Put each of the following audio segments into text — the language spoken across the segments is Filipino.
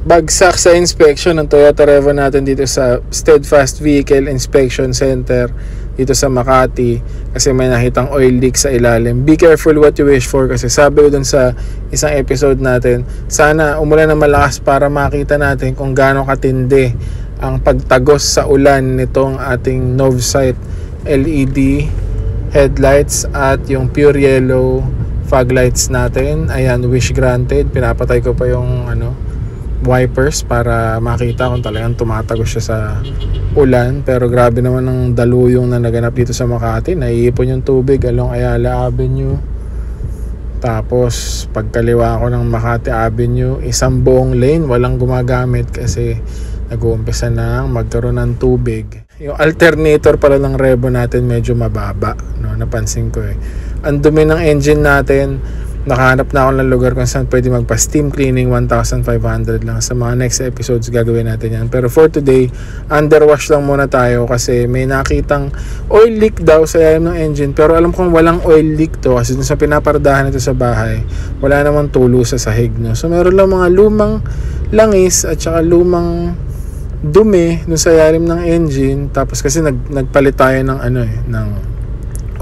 bagsak sa inspection ng Toyota Revo natin dito sa Steadfast Vehicle Inspection Center dito sa Makati kasi may nakitang oil leak sa ilalim. Be careful what you wish for, kasi sabi ko dun sa isang episode natin, sana umulan ng malakas para makita natin kung gaano katindi ang pagtagos sa ulan nitong ating Novsight LED headlights at yung pure yellow fog lights natin. Ayan, wish granted. Pinapatay ko pa yung wipers para makita kung talagang tumatagos siya sa ulan. Pero grabe naman ang daluyong na naganap dito sa Makati. Naiipon yung tubig along Ayala Avenue. Tapos pagkaliwa ko ng Makati Avenue, isang buong lane walang gumagamit kasi nag-uumpisa na magkaroon ng tubig. Yung alternator pala ng Revo natin medyo mababa, no? Napansin ko ang dumi ng engine natin. Nakahanap na ako ng lugar kung saan pwede magpa-steam cleaning. 1,500 lang. Sa mga next episodes gagawin natin yan. Pero for today, underwash lang muna tayo kasi may nakitang oil leak daw sa ilalim ng engine. Pero alam kong walang oil leak to kasi sa pinapardahan ito sa bahay, wala namang tulo sa sahig, no? So meron lang mga lumang langis at saka lumang dumi dun sa ilalim ng engine. Tapos kasi nagpalit tayo ng ng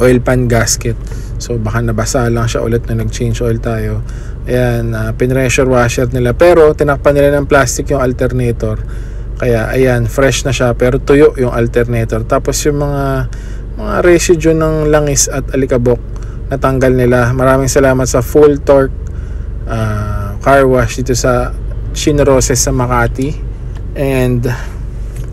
oil pan gasket. So baka nabasa lang siya ulit na nag-change oil tayo. Ayan, pinressure washer nila. Pero tinakpan nila ng plastic yung alternator. Kaya ayan, fresh na siya pero tuyo yung alternator. Tapos yung mga residue ng langis at alikabok natanggal nila. Maraming salamat sa Full Torque car wash dito sa Chinroses sa Makati. And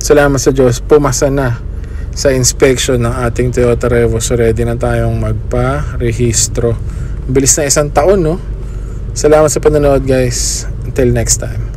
salamat sa Diyos, pumasa na sa inspection ng ating Toyota Revo. So ready na tayong magpa-rehistro. Bilis na 1 taon, no? Salamat sa panonood, guys. Until next time.